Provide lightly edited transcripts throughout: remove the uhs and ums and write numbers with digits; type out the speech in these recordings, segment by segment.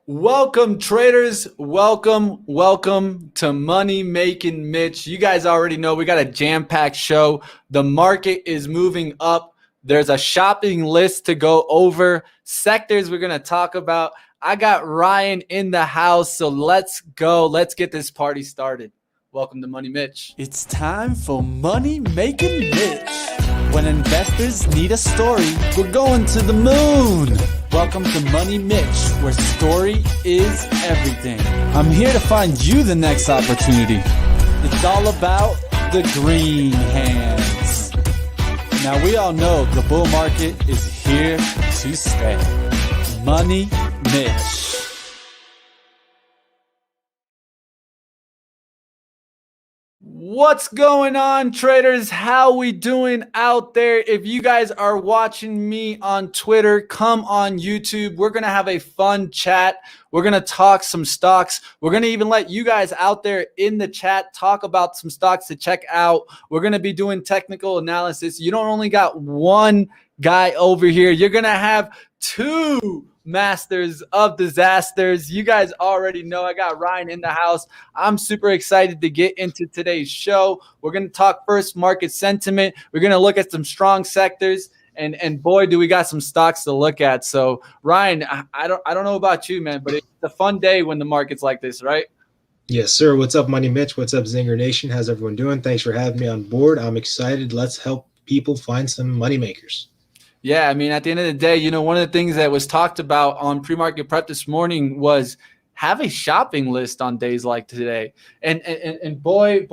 Welcome, traders. Welcome to Money Making Mitch. You guys already know we got a jam-packed show. The market is moving up. There's a shopping list to go over, sectors we're going to talk about. I got Ryan in the house, so let's go. Let's get this party started. Welcome to Money Mitch. It's time for Money Making Mitch. When investors need a story, we're going to the moon. Welcome to Money Mitch, where story is everything. I'm here to find you the next opportunity. It's all about the green hands. Now we all know the bull market is here to stay. Money Mitch. What's going on, traders? How we doing out there? If you guys are watching me on Twitter, come on YouTube. We're going to have a fun chat. We're going to talk some stocks. We're going to even let you guys out there in the chat talk about some stocks to check out. We're going to be doing technical analysis. You don't only got one guy over here. You're going to have two masters of disasters. You guys already know I got Ryan in the house. I'm super excited to get into today's show. We're going to talk first market sentiment. We're going to look at some strong sectors, and boy, do we got some stocks to look at. So Ryan, I don't know about you, man, but it's a fun day when the market's like this, right? Yes, sir. What's up, Money Mitch? What's up, Zinger Nation? How's everyone doing? Thanks for having me on board. I'm excited. Let's help people find some money makers. Yeah, I mean, at the end of the day, one of the things that was talked about on pre-market prep this morning was have a shopping list on days like today. And boy,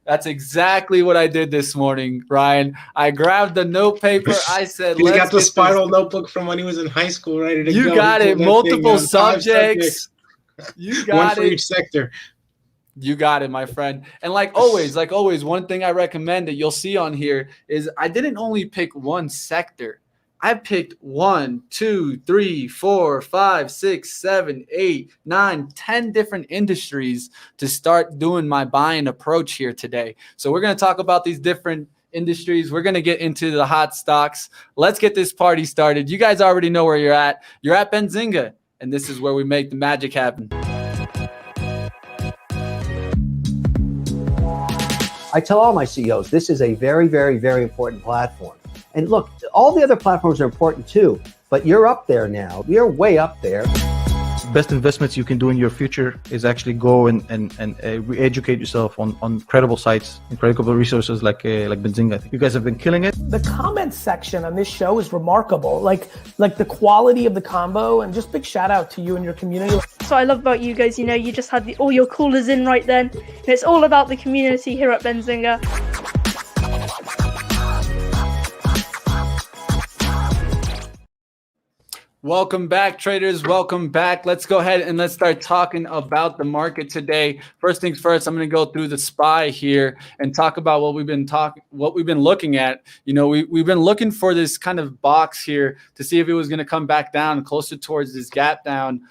that's exactly what I did this morning, Ryan. I grabbed the note paper. I said, you got the spiral notebook from when he was in high school, ready to go. You got it. Multiple subjects. You got one for each sector. You got it, my friend. And like always, one thing I recommend that you'll see on here is I didn't only pick one sector. I picked 1, 2, 3, 4, 5, 6, 7, 8, 9, 10 different industries to start doing my buying approach here today. So we're going to talk about these different industries. We're going to get into the hot stocks. Let's get this party started. You guys already know where you're at. You're at Benzinga, and this is where we make the magic happen. I tell all my CEOs, this is a very, very, very important platform. And look, all the other platforms are important too, but you're up there now. You're way up there. Best investments you can do in your future is actually go and re-educate yourself on credible sites and credible resources like Benzinga. I think you guys have been killing it. The comment section on this show is remarkable. Like the quality of the combo, and just big shout out to you and your community. That's what I love about you guys. You just had all your callers in right then. It's all about the community here at Benzinga. Welcome back, traders. Welcome back. Let's go ahead and let's start talking about the market today. First things first, I'm going to go through the SPY here and talk about what we've been looking at. We've been looking for this kind of box here to see if it was going to come back down closer towards this gap down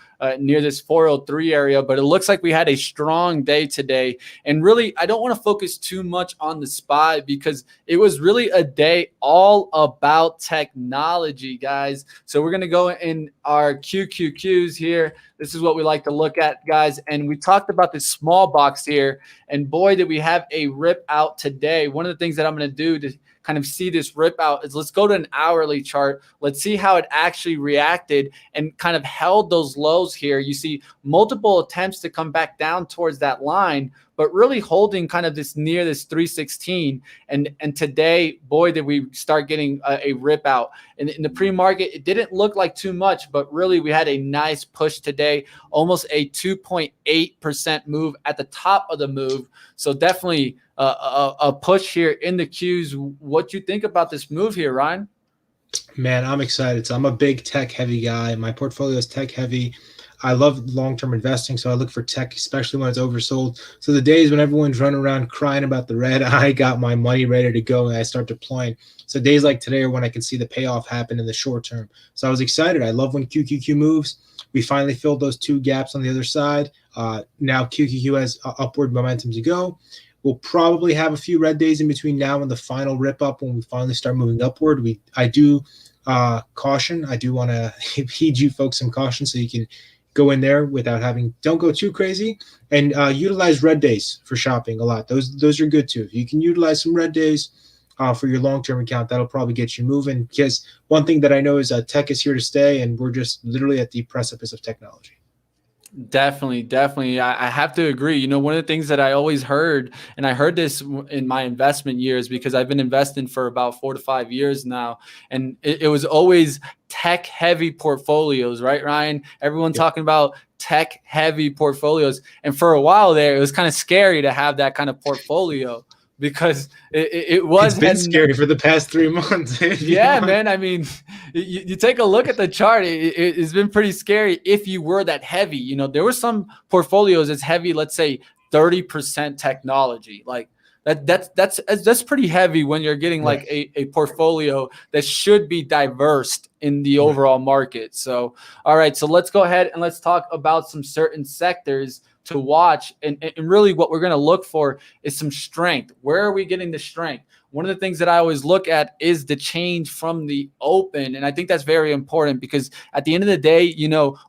near this 403 area, but it looks like we had a strong day today. And really, I don't want to focus too much on the SPY because it was really a day all about technology, guys. So we're going to go in our QQQs here. This is what we like to look at, guys. And we talked about this small box here, and boy, did we have a rip out today. One of the things that I'm going to do to kind of see this rip out is let's go to an hourly chart. Let's see how it actually reacted and kind of held those lows here. You see multiple attempts to come back down towards that line, but really holding kind of this near this 316. And today, boy, did we start getting a rip out. In the pre-market, it didn't look like too much, but really we had a nice push today, almost a 2.8% move at the top of the move. So definitely a push here in the Qs. What you think about this move here, Ryan? Man, I'm excited. So I'm a big tech heavy guy. My portfolio is tech heavy. I love long-term investing, so I look for tech, especially when it's oversold. So the days when everyone's running around crying about the red, I got my money ready to go and I start deploying. So days like today are when I can see the payoff happen in the short term. So I was excited. I love when QQQ moves. We finally filled those two gaps on the other side. Now QQQ has upward momentum to go. We'll probably have a few red days in between now and the final rip up when we finally start moving upward. I do caution. I do want to heed you folks some caution so you can go in there without having, don't go too crazy, and utilize red days for shopping a lot. Those are good too. If you can utilize some red days for your long-term account, that'll probably get you moving, because one thing that I know is tech is here to stay, and we're just literally at the precipice of technology. Definitely. I have to agree. One of the things that I always heard, and I heard this in my investment years, because I've been investing for about 4 to 5 years now, and it was always tech heavy portfolios, right, Ryan? Everyone talking about tech heavy portfolios. And for a while there, it was kind of scary to have that kind of portfolio, because it was. It's been scary for the past 3 months. Yeah, man. I mean, you take a look at the chart. It's been pretty scary if you were that heavy. There were some portfolios that's heavy, let's say 30% technology. Like that's pretty heavy when you're getting like a portfolio that should be diverse in the overall market. So, all right. So let's go ahead and let's talk about some certain sectors to watch, and really what we're going to look for is some strength. Where are we getting the strength? One of the things that I always look at is the change from the open, and I think that's very important, because at the end of the day,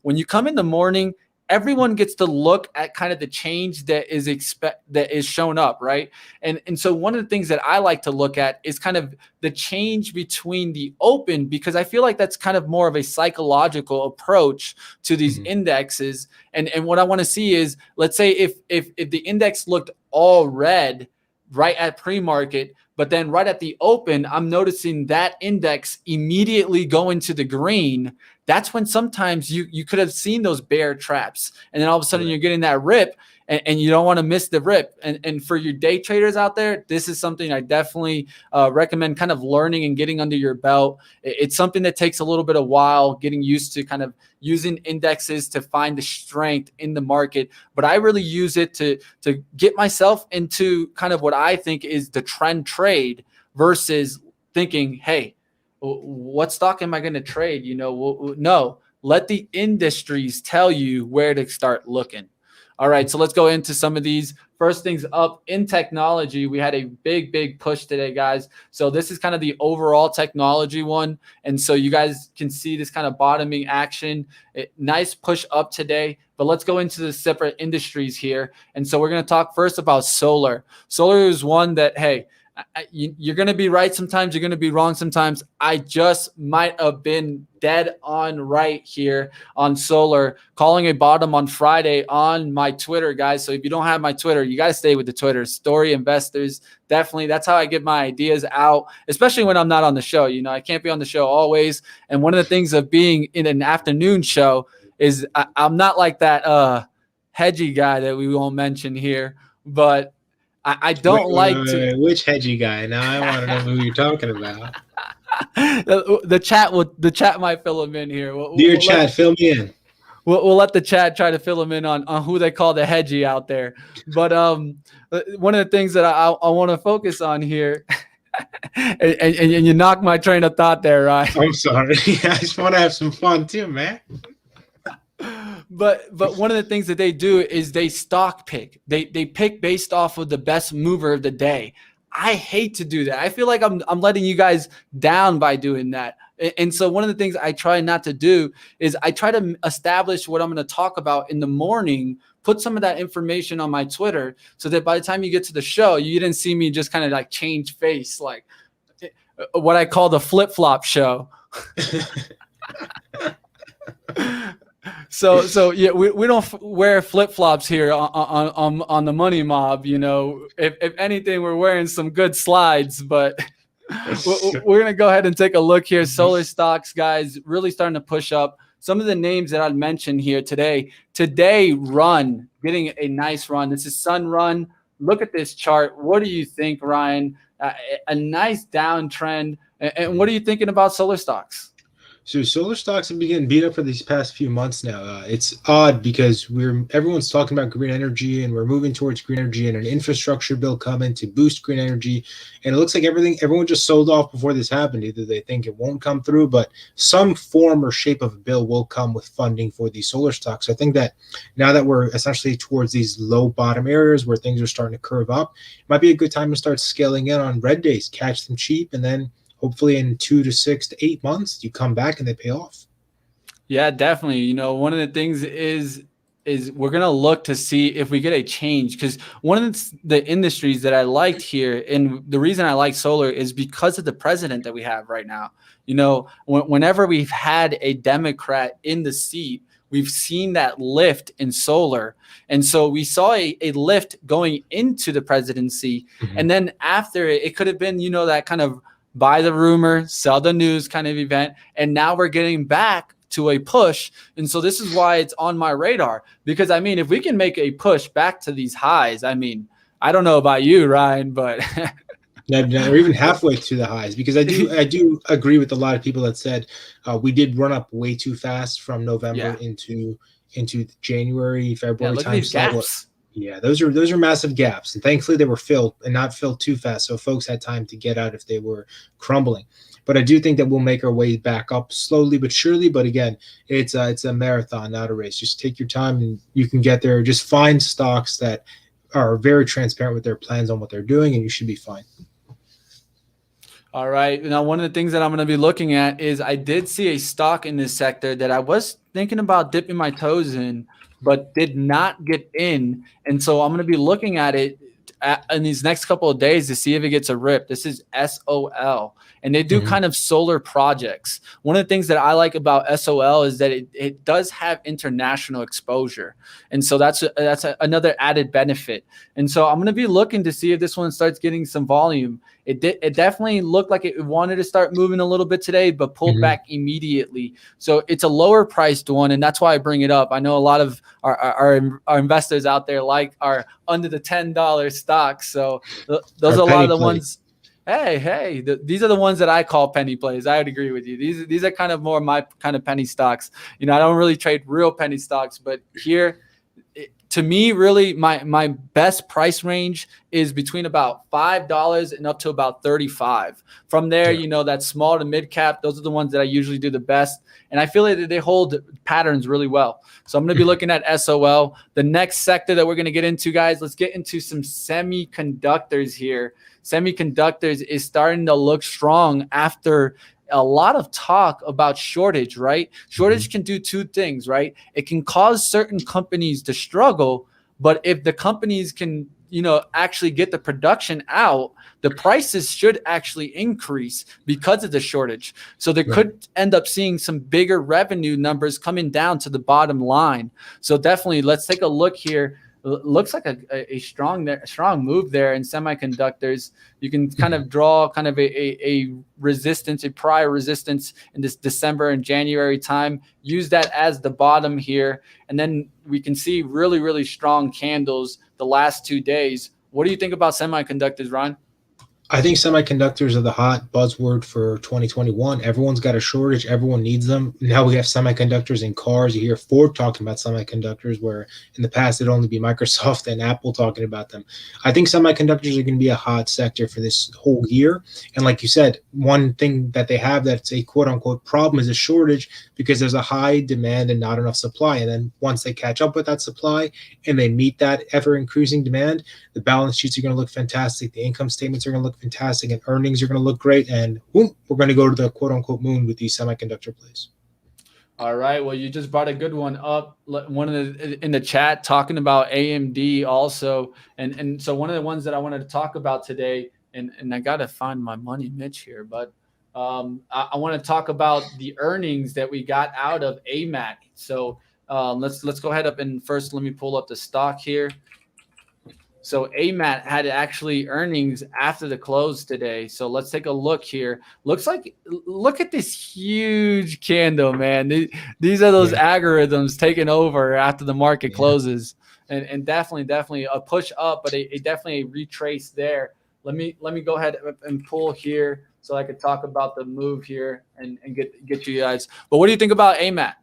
when you come in the morning, everyone gets to look at kind of the change that is shown up, right? And so one of the things that I like to look at is kind of the change between the open, because I feel like that's kind of more of a psychological approach to these indexes. And what I want to see is, let's say if the index looked all red right at pre-market, but then right at the open, I'm noticing that index immediately go into the green. That's when sometimes you could have seen those bear traps, and then all of a sudden you're getting that rip, and you don't want to miss the rip. And for your day traders out there, this is something I definitely recommend kind of learning and getting under your belt. It's something that takes a little bit of while getting used to, kind of using indexes to find the strength in the market. But I really use it to get myself into kind of what I think is the trend trade, versus thinking, hey, what stock am I going to trade? No, let the industries tell you where to start looking. All right, so let's go into some of these. First things up, in technology, we had a big push today, guys. So this is kind of the overall technology one. And so you guys can see this kind of bottoming action. Nice push up today. But let's go into the separate industries here. And so we're going to talk first about solar. Solar is one that, hey, you're going to be right sometimes, you're going to be wrong sometimes. I just might have been dead on right here on solar, calling a bottom on Friday on my Twitter, guys. So if you don't have my Twitter, you got to stay with the Twitter. Story Investors, definitely. That's how I get my ideas out, especially when I'm not on the show. I can't be on the show always. And one of the things of being in an afternoon show is I'm not like that hedgy guy that we won't mention here, but I don't to. Which hedgy guy? Now I want to know who you're talking about. The chat might fill him in here. Dear chat, fill me in. We'll let the chat try to fill him in on who they call the hedgy out there. But one of the things that I want to focus on here, and you knocked my train of thought there, right? I'm sorry. I just want to have some fun too, man. But one of the things that they do is they stock pick. They pick based off of the best mover of the day. I hate to do that. I feel like I'm letting you guys down by doing that. And so one of the things I try not to do is I try to establish what I'm going to talk about in the morning, put some of that information on my Twitter, so that by the time you get to the show, you didn't see me just kind of like change face, like what I call the flip-flop show. So yeah, we don't wear flip-flops here on the Money Mob. If anything, we're wearing some good slides, but we're gonna go ahead and take a look here. Solar stocks, guys, really starting to push up. Some of the names that I'd mentioned here today, Run, getting a nice run. This is Sunrun. Look at this chart. What do you think, Ryan? A nice downtrend. And what are you thinking about solar stocks? So solar stocks have been getting beat up for these past few months now. It's odd because everyone's talking about green energy, and we're moving towards green energy, and an infrastructure bill coming to boost green energy. And it looks like everyone just sold off before this happened. Either they think it won't come through, but some form or shape of a bill will come with funding for these solar stocks. So I think that now that we're essentially towards these low bottom areas where things are starting to curve up, it might be a good time to start scaling in on red days, catch them cheap, and then hopefully in 2 to 6 to 8 months, you come back and they pay off. Yeah, definitely. You know, one of the things is we're gonna look to see if we get a change, because one of the industries that I liked here, and the reason I like solar is because of the president that we have right now. You know, whenever we've had a Democrat in the seat, we've seen that lift in solar. And so we saw a lift going into the presidency. And then after it could have been, you know, that kind of buy the rumor, sell the news kind of event. And now we're getting back to a push. And so this is why it's on my radar, because I mean, if we can make a push back to these highs, I mean, I don't know about you, Ryan, but or even halfway to the highs, because I do agree with a lot of people that said we did run up way too fast from November into January, February look at time. these gaps. Yeah, those are massive gaps, and thankfully they were filled and not filled too fast, so folks had time to get out if they were crumbling. But I do think that we'll make our way back up slowly but surely. But again, it's a marathon, not a race. Just take your time, and you can get there. Just find stocks that are very transparent with their plans on what they're doing, and you should be fine. All right. Now, one of the things that I'm going to be looking at is I did see a stock in this sector that I was thinking about dipping my toes in, but did not get in. And so I'm going to be looking at it in these next couple of days to see if it gets a rip. This is SOL, and they do kind of solar projects. One of the things that I like about SOL is that it does have international exposure. And so that's another added benefit. And so I'm going to be looking to see if this one starts getting some volume. It definitely looked like it wanted to start moving a little bit today, but pulled back immediately. So it's a lower priced one, and that's why I bring it up. I know a lot of our investors out there are under the $10 stocks. So those are a lot of the ones. Hey, these are the ones that I call penny plays. I would agree with you. These are kind of more my kind of penny stocks. You know, I don't really trade real penny stocks, but here, to me, really, my best price range is between about $5 and up to about $35. From there, you know, that small to mid cap, those are the ones that I usually do the best. And I feel like they hold patterns really well. So I'm going to be looking at SOL. The next sector that we're going to get into, guys, let's get into some semiconductors here. Semiconductors is starting to look strong after a lot of talk about shortage, right? Shortage can do two things, right? It can cause certain companies to struggle, but if the companies can, you know, actually get the production out, the prices should actually increase because of the shortage. So there could end up seeing some bigger revenue numbers coming down to the bottom line. So definitely, let's take a look here. Looks like a strong move there in semiconductors. You can kind of draw kind of a resistance, a prior resistance in this December and January time. Use that as the bottom here. And then we can see really, really strong candles the last 2 days. What do you think about semiconductors, Ron? I think semiconductors are the hot buzzword for 2021. Everyone's got a shortage. Everyone needs them. Now we have semiconductors in cars. You hear Ford talking about semiconductors, where in the past it'd only be Microsoft and Apple talking about them. I think semiconductors are going to be a hot sector for this whole year. And like you said, one thing that they have that's a quote unquote problem is a shortage, because there's a high demand and not enough supply. And then once they catch up with that supply and they meet that ever increasing demand, the balance sheets are going to look fantastic. The income statements are going to look fantastic, and earnings are going to look great. And boom, we're going to go to the quote unquote moon with these semiconductor plays. All right. Well, you just brought a good one up. One of the in the chat talking about AMD also. And so one of the ones that I wanted to talk about today, and I got to find my Money Mitch here, but I want to talk about the earnings that we got out of AMAT. So let's go ahead up, and first let me pull up the stock here. So AMAT had actually earnings after the close today. So let's take a look here. Look at this huge candle, man. These are those algorithms taking over after the market closes, and definitely a push up, but a definitely a retrace there. Let me go ahead and pull here so I could talk about the move here and get you guys. But what do you think about AMAT?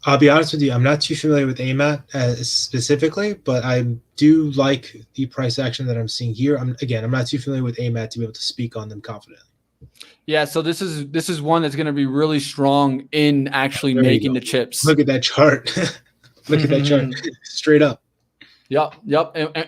I'll be honest with you, I'm not too familiar with AMAT specifically, but I do like the price action that I'm seeing here. I'm not too familiar with AMAT to be able to speak on them confidently. Yeah, so this is one that's going to be really strong in actually making the chips. Look at that chart. Look at that chart straight up. Yep.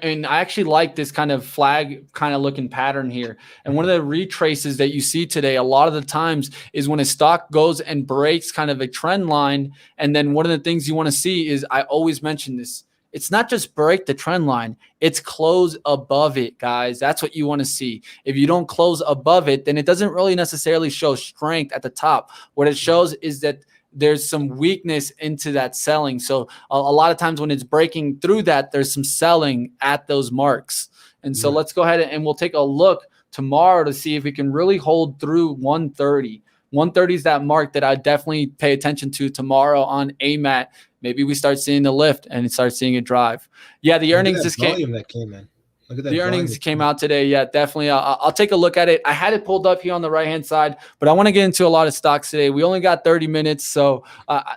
And I actually like this kind of flag kind of looking pattern here. And one of the retraces that you see today, a lot of the times, is when a stock goes and breaks kind of a trend line. And then one of the things you want to see is, I always mention this, it's not just break the trend line, it's close above it, guys. That's what you want to see. If you don't close above it, then it doesn't really necessarily show strength at the top. What it shows is that there's some weakness into that selling. So a lot of times when it's breaking through that, there's some selling at those marks. And so let's go ahead and we'll take a look tomorrow to see if we can really hold through 130. 130 is that mark that I definitely pay attention to tomorrow on AMAT. Maybe we start seeing the lift and start seeing it drive. Yeah, the earnings just came. That came in. Look at that. The earnings came out today. Yeah, definitely. I'll take a look at it. I had it pulled up here on the right-hand side, but I want to get into a lot of stocks today. We only got 30 minutes, so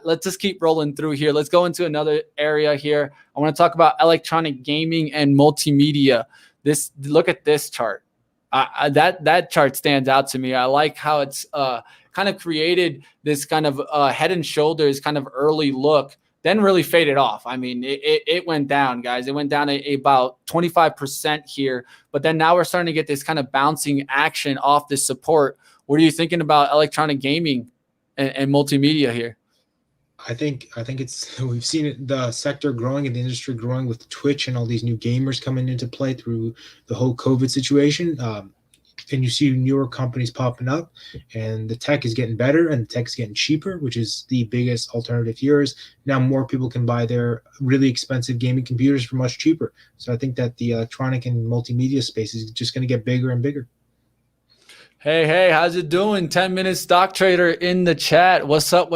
let's just keep rolling through here. Let's go into another area here. I want to talk about electronic gaming and multimedia. Look at this chart. That chart stands out to me. I like how it's kind of created this kind of head and shoulders kind of early look, then really faded off. I mean, it went down, guys. It went down about 25% here, but then now we're starting to get this kind of bouncing action off this support. What are you thinking about electronic gaming and multimedia here? I think we've seen it, the sector growing and the industry growing with Twitch and all these new gamers coming into play through the whole COVID situation. And you see newer companies popping up, and the tech is getting better and the tech is getting cheaper, which is the biggest alternative here. Is now more people can buy their really expensive gaming computers for much cheaper. So I think that the electronic and multimedia space is just going to get bigger and bigger. Hey, how's it doing? 10-minute stock trader in the chat. What's up?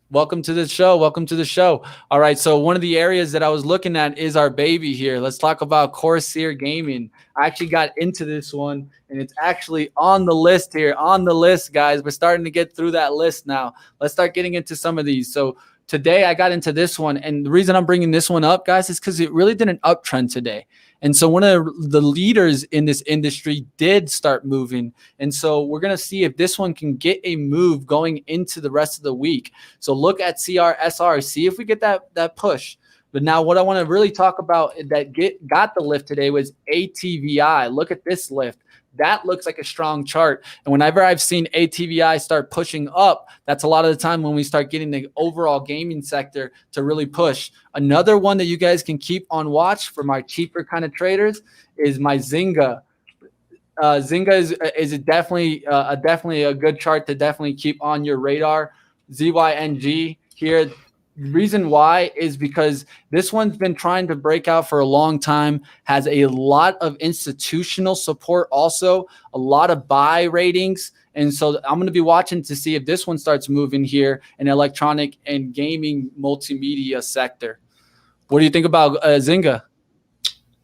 Welcome to the show. All right, so one of the areas that I was looking at is our baby here. Let's talk about Corsair Gaming. I actually got into this one, and it's actually on the list here. On the list, guys. We're starting to get through that list now. Let's start getting into some of these. So today I got into this one, and the reason I'm bringing this one up, guys, is because it really did an uptrend today. And so one of the leaders in this industry did start moving. And so we're going to see if this one can get a move going into the rest of the week. So look at CRSR, see if we get that push. But now what I want to really talk about that got the lift today was ATVI. Look at this lift. That looks like a strong chart. And whenever I've seen ATVI start pushing up, that's a lot of the time when we start getting the overall gaming sector to really push. Another one that you guys can keep on watch for my cheaper kind of traders is my Zynga. Zynga is definitely a good chart to definitely keep on your radar. ZYNG here. Reason why is because this one's been trying to break out for a long time, has a lot of institutional support, also a lot of buy ratings. And so I'm going to be watching to see if this one starts moving here in electronic and gaming multimedia sector. What do you think about Zynga?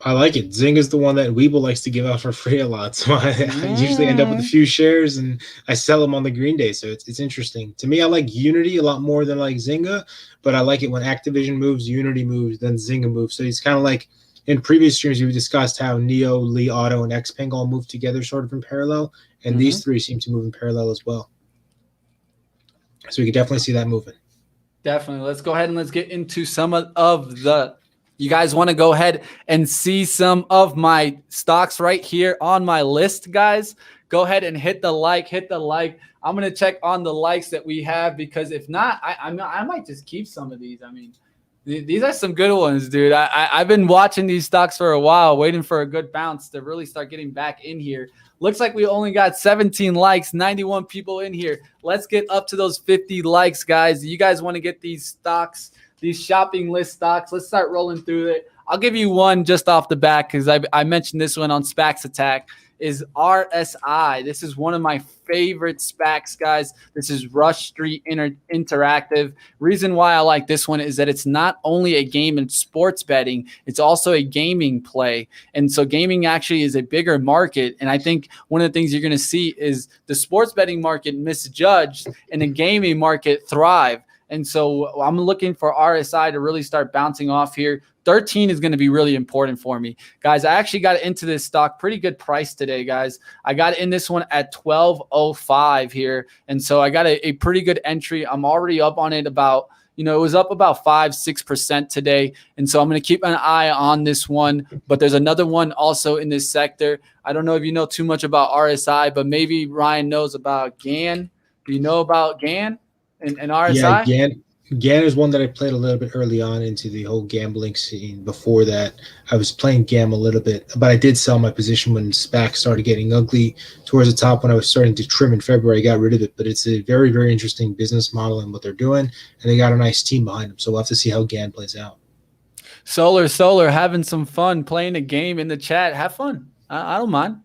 I like it. Zynga is the one that Weeble likes to give out for free a lot. So I usually end up with a few shares and I sell them on the green day. So it's interesting. To me, I like Unity a lot more than I like Zynga, but I like it when Activision moves, Unity moves, then Zynga moves. So it's kind of like in previous streams, we discussed how Neo, Li Auto, and Xpeng all move together sort of in parallel. And these three seem to move in parallel as well. So we could definitely see that moving. Definitely. Let's go ahead and let's get into some of the... You guys want to go ahead and see some of my stocks right here on my list, guys? Go ahead and hit the like. I'm going to check on the likes that we have, because if not, I might just keep some of these. I mean, these are some good ones, dude. I've been watching these stocks for a while, waiting for a good bounce to really start getting back in here. Looks like we only got 17 likes, 91 people in here. Let's get up to those 50 likes, guys. You guys want to get these stocks, these shopping list stocks. Let's start rolling through it. I'll give you one just off the bat because I mentioned this one on SPACs Attack, is RSI. This is one of my favorite SPACs, guys. This is Rush Street Interactive. Reason why I like this one is that it's not only a game in sports betting, it's also a gaming play. And so gaming actually is a bigger market. And I think one of the things you're going to see is the sports betting market misjudged and the gaming market thrive. And so I'm looking for RSI to really start bouncing off here. 13 is going to be really important for me. Guys, I actually got into this stock. Pretty good price today, guys. I got in this one at 12.05 here. And so I got a pretty good entry. I'm already up on it about, You know, it was up about 5-6% today. And so I'm going to keep an eye on this one. But there's another one also in this sector. I don't know if you know too much about RSI, but maybe Ryan knows about GAN. Do you know about GAN and RSI? Yeah, GAN is one that I played a little bit early on into the whole gambling scene. Before that, I was playing GAM a little bit, but I did sell my position when SPAC started getting ugly towards the top. When I was starting to trim in February, I got rid of it. But it's a very, very interesting business model and what they're doing, and they got a nice team behind them. So we'll have to see how GAN plays out. Solar, having some fun playing a game in the chat. Have fun. I don't mind.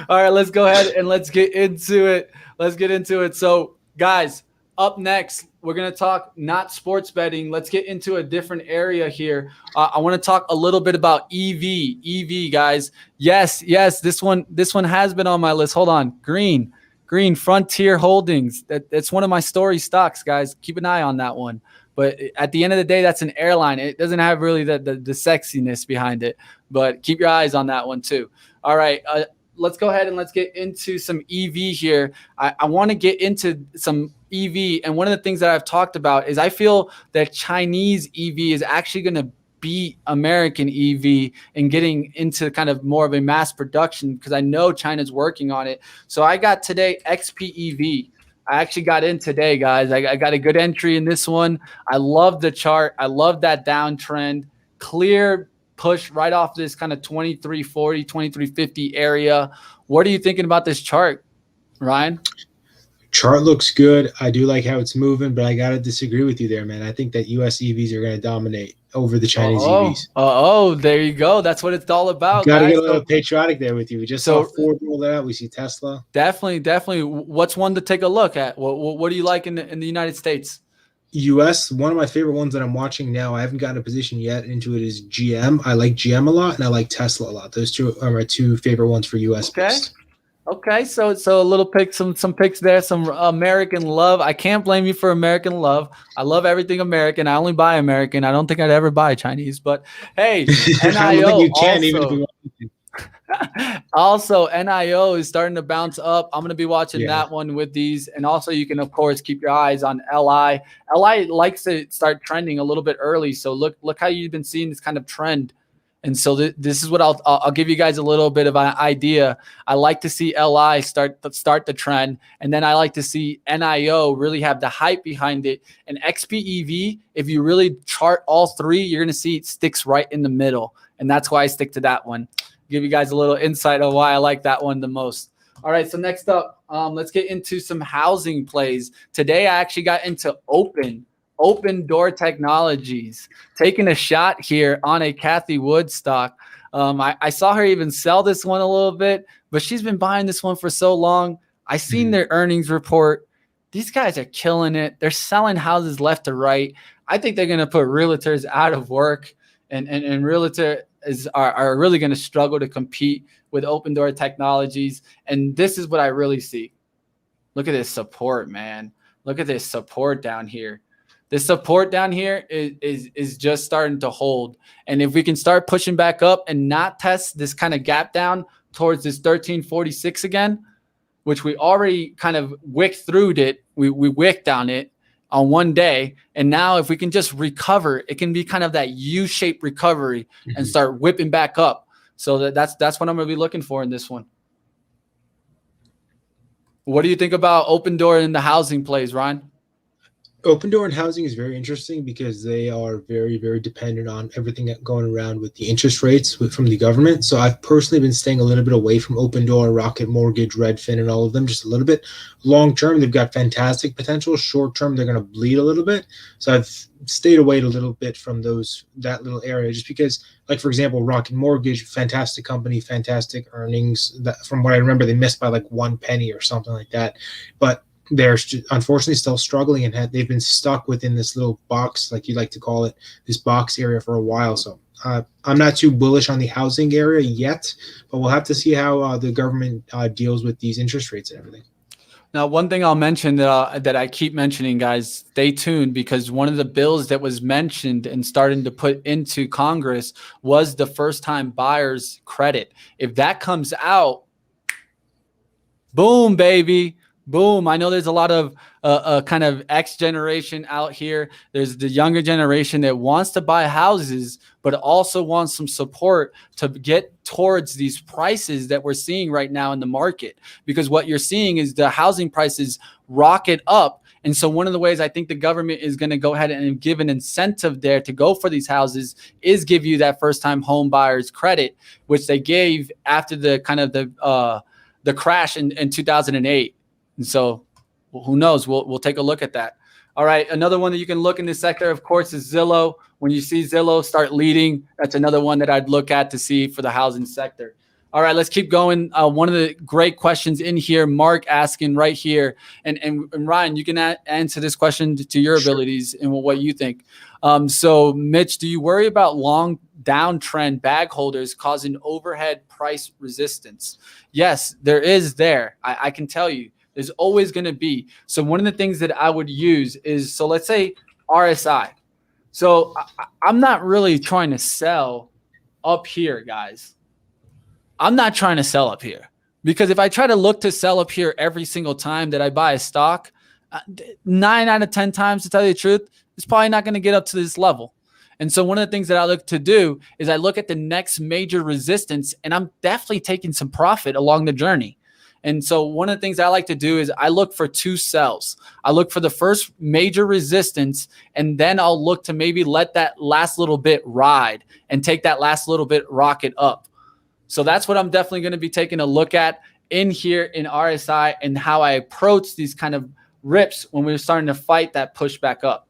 All right, let's go ahead and let's get into it. So, guys, up next, we're going to talk not sports betting. Let's get into a different area here. I want to talk a little bit about EV, guys. Yes, this one has been on my list. Hold on. Green Frontier Holdings. That's one of my story stocks, guys. Keep an eye on that one. But at the end of the day, that's an airline. It doesn't have really the sexiness behind it. But keep your eyes on that one too. All right. Let's go ahead and let's get into some EV here. I want to get into some EV. And one of the things that I've talked about is I feel that Chinese EV is actually going to beat American EV and getting into kind of more of a mass production because I know China's working on it. So I got today XPEV. I actually got in today, guys. I got a good entry in this one. I love the chart. I love that downtrend. Clear push right off this kind of 2340, 2350 area. What are you thinking about this chart, Ryan? Chart looks good. I do like how it's moving, but I got to disagree with you there, man. I think that US EVs are going to dominate over the Chinese EVs. There you go. That's what it's all about. Got to get a little patriotic there with you. We just saw Ford roll that out. We see Tesla. Definitely. What's one to take a look at? What do you like in the United States? US, one of my favorite ones that I'm watching now, I haven't gotten a position yet into it, is GM. I like GM a lot, and I like Tesla a lot. Those two are my two favorite ones for US based. Okay, so a little pick, some picks there, some American love. I can't blame you for American love. I love everything American. I only buy American. I don't think I'd ever buy Chinese, but hey, NIO I don't think you can, even if you want to. Also, NIO is starting to bounce up. I'm going to be watching that one with these. And also, you can, of course, keep your eyes on LI. LI likes to start trending a little bit early. So look how you've been seeing this kind of trend. And so this is what I'll give you guys a little bit of an idea. I like to see LI start the trend. And then I like to see NIO really have the hype behind it. And XPEV, if you really chart all three, you're going to see it sticks right in the middle. And that's why I stick to that one. Give you guys a little insight of why I like that one the most. All right, so next up, let's get into some housing plays. Today, I actually got into Open Door Technologies, taking a shot here on a Kathy Wood stock. I saw her even sell this one a little bit, but she's been buying this one for so long. I seen their earnings report. These guys are killing it. They're selling houses left to right. I think they're going to put realtors out of work, and realtor are really going to struggle to compete with Open Door Technologies. And this is what I really see. Look at this support, man. Look at this support down here. The support down here is just starting to hold. And if we can start pushing back up and not test this kind of gap down towards this 1346 again, which we already kind of wicked through it. We wicked down it on one day. And now if we can just recover, it can be kind of that U-shaped recovery and start whipping back up. So that's what I'm going to be looking for in this one. What do you think about Open Door in the housing plays, Ryan? Open Door and housing is very interesting because they are very, very dependent on everything going around with the interest rates from the government. So I've personally been staying a little bit away from Open Door, Rocket Mortgage, Redfin, and all of them just a little bit. Long term, they've got fantastic potential. Short term, they're going to bleed a little bit. So I've stayed away a little bit from that little area just because, like, for example, Rocket Mortgage, fantastic company, fantastic earnings. From what I remember, they missed by like 1 penny or something like that. But they're unfortunately still struggling, and they've been stuck within this little box, like you like to call it, this box area for a while. So I'm not too bullish on the housing area yet, but we'll have to see how the government deals with these interest rates and everything. Now, one thing I'll mention that I keep mentioning, guys, stay tuned, because one of the bills that was mentioned and starting to put into Congress was the first-time buyers credit. If that comes out, boom, baby. Boom. I know there's a lot of kind of X generation out here. There's the younger generation that wants to buy houses, but also wants some support to get towards these prices that we're seeing right now in the market. Because what you're seeing is the housing prices rocket up. And so one of the ways I think the government is going to go ahead and give an incentive there to go for these houses is give you that first-time home buyers credit, which they gave after the kind of the crash in 2008. And so who knows? We'll take a look at that. All right. Another one that you can look in this sector, of course, is Zillow. When you see Zillow start leading, that's another one that I'd look at to see for the housing sector. All right, let's keep going. One of the great questions in here, Mark asking right here, and Ryan, you can answer this question to your abilities and what you think. So Mitch, do you worry about long downtrend bag holders causing overhead price resistance? Yes, there is there. I can tell you. There's always going to be. So one of the things that I would use is, so let's say RSI. So I'm not really trying to sell up here, guys. I'm not trying to sell up here, because if I try to look to sell up here every single time that I buy a stock, 9 out of 10 times, to tell you the truth, it's probably not going to get up to this level. And so one of the things that I look to do is I look at the next major resistance, and I'm definitely taking some profit along the journey. And so one of the things I like to do is I look for 2 sells. I look for the first major resistance, and then I'll look to maybe let that last little bit ride and take that last little bit rocket up. So that's what I'm definitely going to be taking a look at in here in RSI, and how I approach these kind of rips when we're starting to fight that push back up.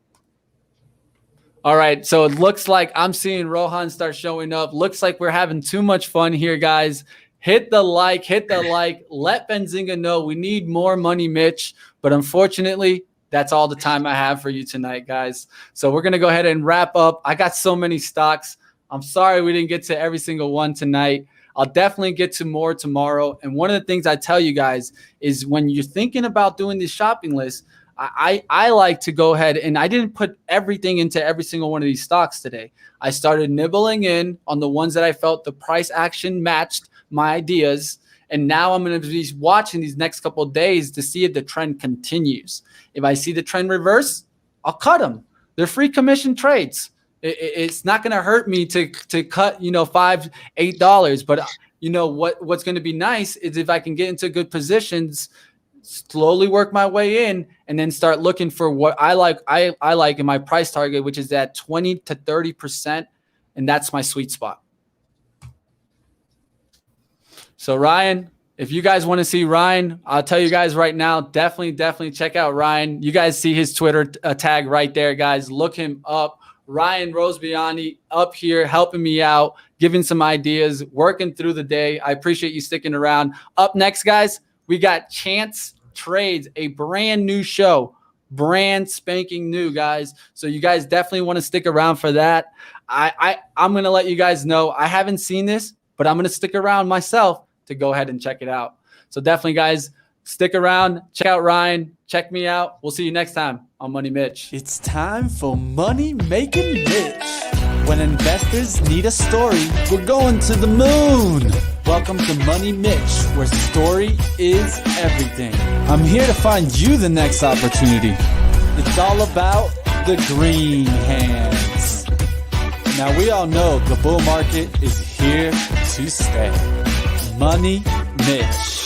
All right, so it looks like I'm seeing Rohan start showing up. Looks like we're having too much fun here, guys. Hit the like, let Benzinga know we need more Money Mitch, but unfortunately, that's all the time I have for you tonight, guys. So we're going to go ahead and wrap up. I got so many stocks. I'm sorry we didn't get to every single one tonight. I'll definitely get to more tomorrow. And one of the things I tell you guys is when you're thinking about doing this shopping list, I like to go ahead, and I didn't put everything into every single one of these stocks today. I started nibbling in on the ones that I felt the price action matched my ideas. And now I'm going to be watching these next couple of days to see if the trend continues. If I see the trend reverse, I'll cut them. They're free commission trades. It's not going to hurt me to cut, $5, $8. But what's going to be nice is if I can get into good positions, slowly work my way in, and then start looking for what I like. I like in my price target, which is at 20 to 30%. And that's my sweet spot. So Ryan, if you guys want to see Ryan, I'll tell you guys right now, definitely check out Ryan. You guys see his Twitter tag right there, guys. Look him up. Ryan Rosebiani up here helping me out, giving some ideas, working through the day. I appreciate you sticking around. Up next, guys, we got Chance Trades, a brand new show. Brand spanking new, guys. So you guys definitely want to stick around for that. I'm going to let you guys know I haven't seen this, but I'm going to stick around myself to go ahead and check it out. So definitely, guys, stick around. Check out Ryan. Check me out. We'll see you next time on Money Mitch. It's time for Money Making Mitch. When investors need a story, we're going to the moon. Welcome to Money Mitch, where story is everything. I'm here to find you the next opportunity. It's all about the green hands. Now, we all know the bull market is here to stay. Money Mitch.